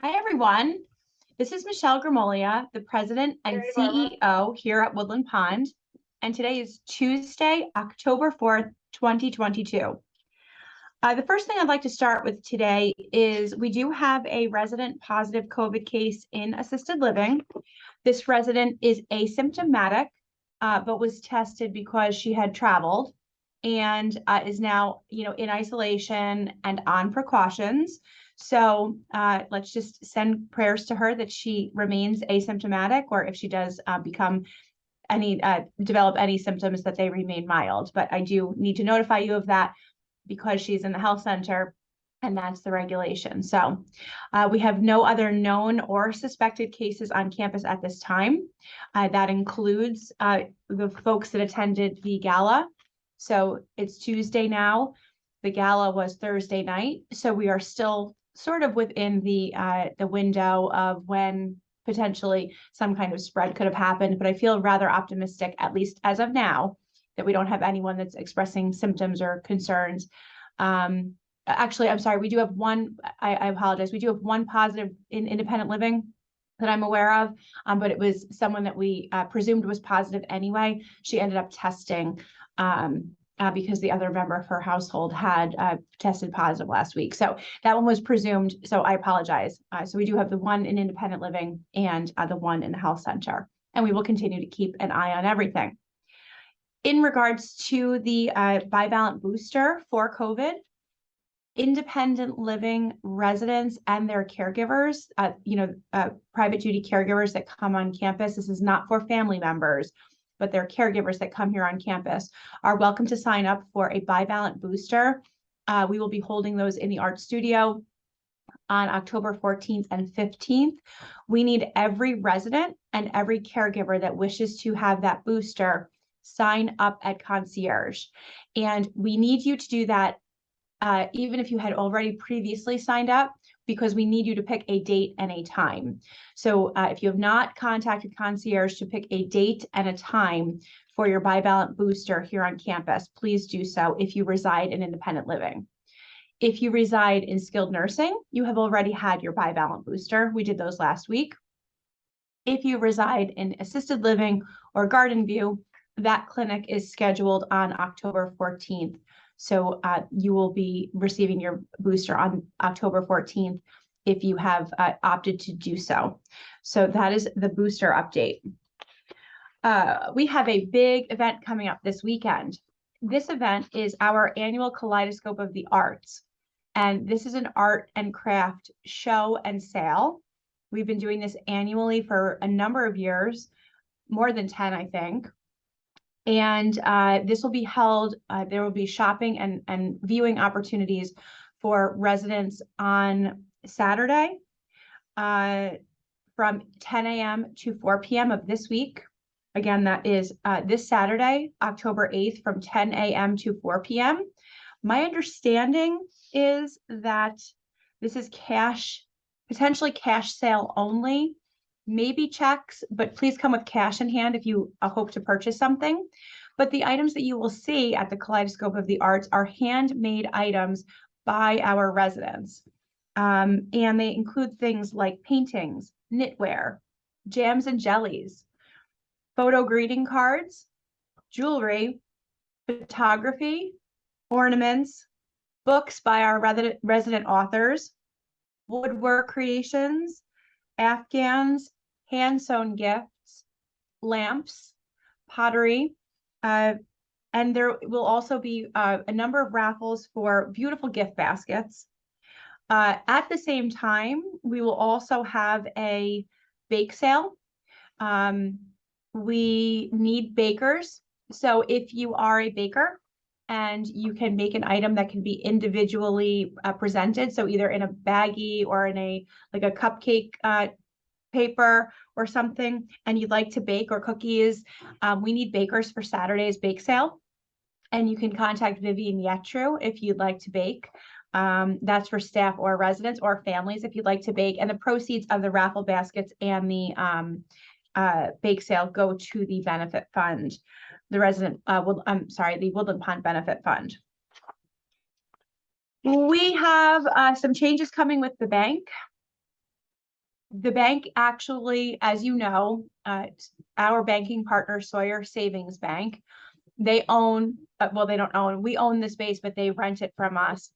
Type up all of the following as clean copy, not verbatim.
Hi, everyone. This is Michelle Grimolia, the president and CEO here at Woodland Pond. And today is Tuesday, October 4th, 2022. The first thing I'd like to start with today is we do have a resident positive COVID case in assisted living. This resident is asymptomatic, but was tested because she had traveled and is now, in isolation and on precautions. So let's just send prayers to her that she remains asymptomatic, or if she does develop any symptoms, that they remain mild. But I do need to notify you of that because she's in the health center, and that's the regulation. So we have no other known or suspected cases on campus at this time. That includes the folks that attended the gala. So it's Tuesday now. The gala was Thursday night. So we are still sort of within the window of when potentially some kind of spread could have happened. But I feel rather optimistic, at least as of now, that we don't have anyone that's expressing symptoms or concerns. Actually, I'm sorry, we do have one, I apologize. We do have one positive in independent living that I'm aware of, but it was someone that we presumed was positive anyway. She ended up testing because the other member of her household had tested positive last week. So that one was presumed, so I apologize. So we do have the one in independent living and the one in the health center, and we will continue to keep an eye on everything. In regards to the bivalent booster for COVID, independent living residents and their caregivers, private duty caregivers that come on campus, this is not for family members, but their caregivers that come here on campus, are welcome to sign up for a bivalent booster. We will be holding those in the art studio on October 14th and 15th. We need every resident and every caregiver that wishes to have that booster sign up at concierge. And we need you to do that even if you had already previously signed up, because we need you to pick a date and a time. So if you have not contacted concierge to pick a date and a time for your bivalent booster here on campus, please do so if you reside in independent living. If you reside in skilled nursing, you have already had your bivalent booster. We did those last week. If you reside in assisted living or garden view, that clinic is scheduled on October 14th. So you will be receiving your booster on October 14th if you have opted to do so. So that is the booster update. We have a big event coming up this weekend. This event is our annual Kaleidoscope of the Arts. And this is an art and craft show and sale. We've been doing this annually for a number of years, more than 10, I think. And this will be held, there will be shopping and viewing opportunities for residents on Saturday from 10 a.m. to 4 p.m. of this week. Again, that is this Saturday, October 8th, from 10 a.m. to 4 p.m. My understanding is that this is potentially cash sale only. Maybe checks, but please come with cash in hand if you hope to purchase something. But the items that you will see at the Kaleidoscope of the Arts are handmade items by our residents. And they include things like paintings, knitwear, jams and jellies, photo greeting cards, jewelry, photography, ornaments, books by our resident authors, woodwork creations, Afghans, hand-sewn gifts, lamps, pottery, and there will also be a number of raffles for beautiful gift baskets. At the same time, we will also have a bake sale. We need bakers. So if you are a baker and you can make an item that can be individually presented, so either in a baggie or in a cupcake paper or something, and you'd like to bake, or cookies, we need bakers for Saturday's bake sale. And you can contact Vivian Yetru if you'd like to bake. That's for staff or residents or families if you'd like to bake. And the proceeds of the raffle baskets and the bake sale go to the benefit fund, the Woodland Pond Benefit Fund. We have some changes coming with the bank. The bank actually, as you know, our banking partner, Sawyer Savings Bank, they own, well, they don't own, we own the space, but they rent it from us,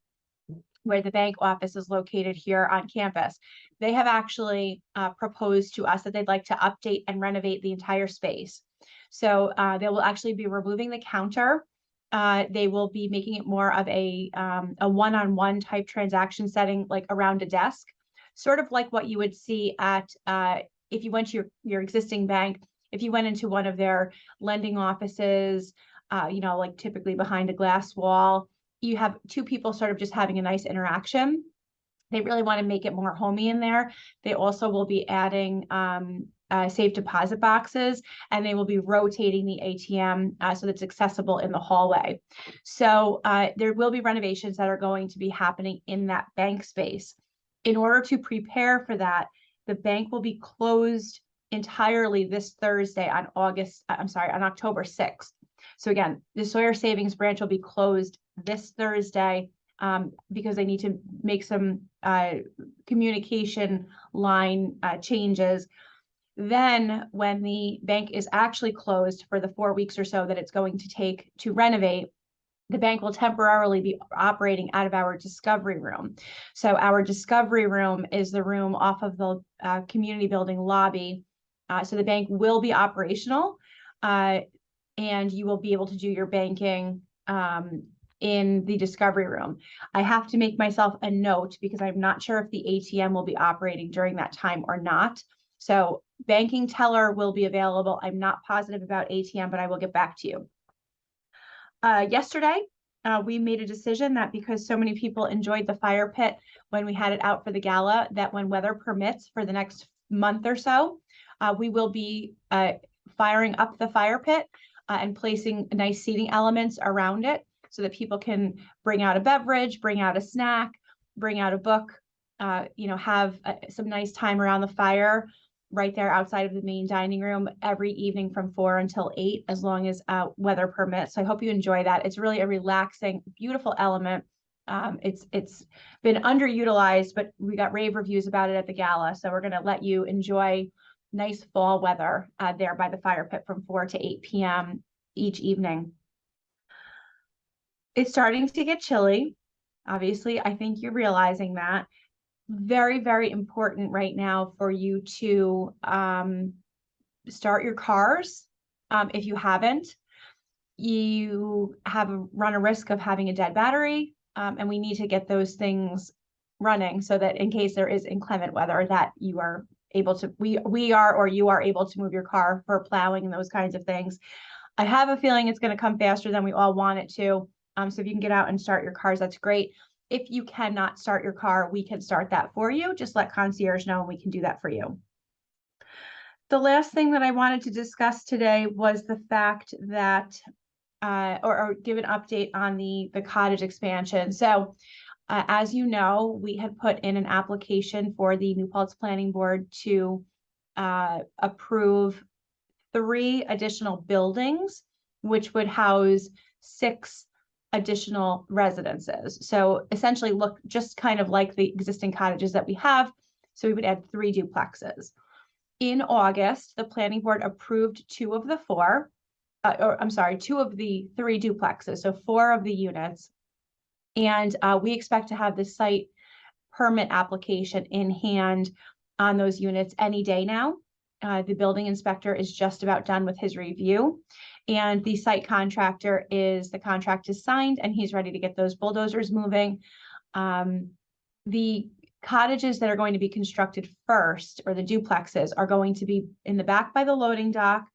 where the bank office is located here on campus. They have actually proposed to us that they'd like to update and renovate the entire space. So they will actually be removing the counter. They will be making it more of a one-on-one type transaction setting, like around a desk, sort of like what you would see at if you went to your existing bank, if you went into one of their lending offices, like typically behind a glass wall, you have two people sort of just having a nice interaction. They really want to make it more homey in there. They also will be adding safe deposit boxes, and they will be rotating the ATM so that's accessible in the hallway. So there will be renovations that are going to be happening in that bank space. In order to prepare for that, the bank will be closed entirely this Thursday on October 6th. So again, the Sawyer Savings branch will be closed this Thursday because they need to make some communication line changes. Then when the bank is actually closed for the 4 weeks or so that it's going to take to renovate, the bank will temporarily be operating out of our discovery room. So our discovery room is the room off of the community building lobby. So the bank will be operational and you will be able to do your banking in the discovery room. I have to make myself a note because I'm not sure if the ATM will be operating during that time or not. So banking teller will be available. I'm not positive about ATM, but I will get back to you. Yesterday, we made a decision that because so many people enjoyed the fire pit when we had it out for the gala, that when weather permits for the next month or so, we will be firing up the fire pit and placing nice seating elements around it so that people can bring out a beverage, bring out a snack, bring out a book, have some nice time around the fire right there outside of the main dining room every evening from 4 until 8, as long as weather permits. So I hope you enjoy that. It's really a relaxing, beautiful element. It's been underutilized, but we got rave reviews about it at the gala. So we're going to let you enjoy nice fall weather there by the fire pit from 4 to 8 p.m. each evening. It's starting to get chilly. Obviously, I think you're realizing that. Very, very important right now for you to start your cars. If you haven't, you run a risk of having a dead battery, and we need to get those things running so that in case there is inclement weather, that you are able to, you are able to move your car for plowing and those kinds of things. I have a feeling it's going to come faster than we all want it to. So if you can get out and start your cars, that's great. If you cannot start your car, we can start that for you. Just let concierge know and we can do that for you. The last thing that I wanted to discuss today was the fact that, or give an update on the cottage expansion. So as you know, we had put in an application for the New Paltz Planning Board to approve 3 additional buildings, which would house 6 additional residences. So essentially look just kind of like the existing cottages that we have. So we would add 3 duplexes. In August, the planning board approved 2 of the 3 duplexes, so 4 of the units. And we expect to have the site permit application in hand on those units any day now. The building inspector is just about done with his review, and the site contractor the contract is signed and he's ready to get those bulldozers moving. The cottages that are going to be constructed first, or the duplexes, are going to be in the back by the loading dock,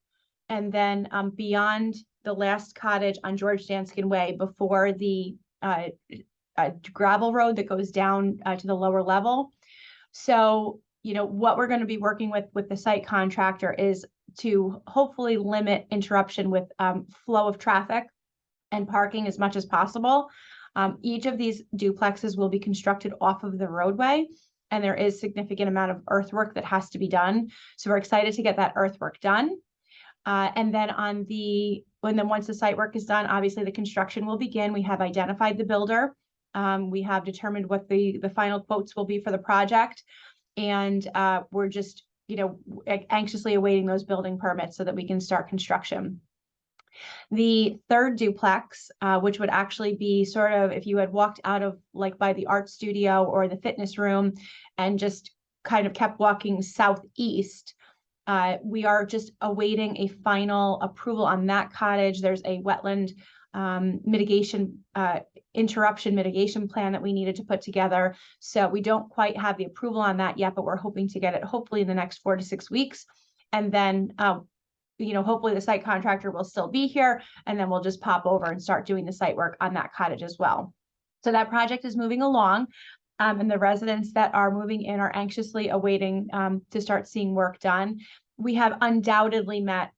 and then beyond the last cottage on George Danskin Way before the gravel road that goes down to the lower level. So what we're going to be working with the site contractor is to hopefully limit interruption with flow of traffic and parking as much as possible. Each of these duplexes will be constructed off of the roadway, and there is significant amount of earthwork that has to be done. So we're excited to get that earthwork done. And then once the site work is done, obviously the construction will begin. We have identified the builder. We have determined what the final quotes will be for the project. And we're just, anxiously awaiting those building permits so that we can start construction. The third duplex, which would actually be sort of if you had walked out of like by the art studio or the fitness room and just kind of kept walking southeast, we are just awaiting a final approval on that cottage. There's a wetland interruption mitigation plan that we needed to put together. So we don't quite have the approval on that yet, but we're hoping to get it hopefully in the next 4 to 6 weeks. And then hopefully the site contractor will still be here, and then we'll just pop over and start doing the site work on that cottage as well. So that project is moving along, and the residents that are moving in are anxiously awaiting to start seeing work done. We have undoubtedly met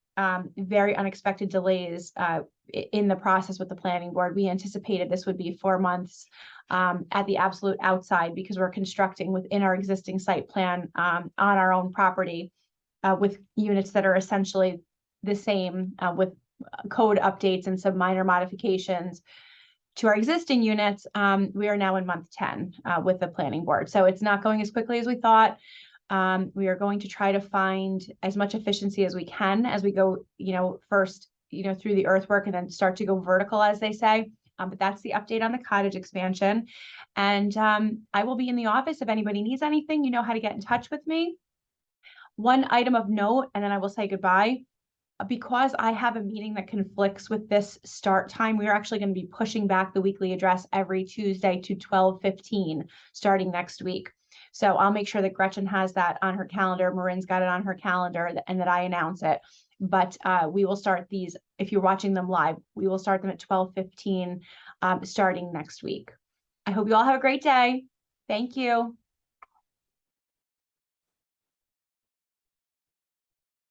very unexpected delays in the process with the planning board. We anticipated this would be 4 months at the absolute outside because we're constructing within our existing site plan on our own property with units that are essentially the same with code updates and some minor modifications to our existing units. We are now in month 10 with the planning board. So it's not going as quickly as we thought. We are going to try to find as much efficiency as we can as we go, first, through the earthwork and then start to go vertical, as they say. But that's the update on the cottage expansion. And I will be in the office if anybody needs anything. You know how to get in touch with me. One item of note, and then I will say goodbye. Because I have a meeting that conflicts with this start time, we are actually going to be pushing back the weekly address every Tuesday to 12:15 starting next week. So I'll make sure that Gretchen has that on her calendar. Marin's got it on her calendar, and that I announce it. But we will start these, if you're watching them live, we will start them at 12:15 starting next week. I hope you all have a great day. Thank you.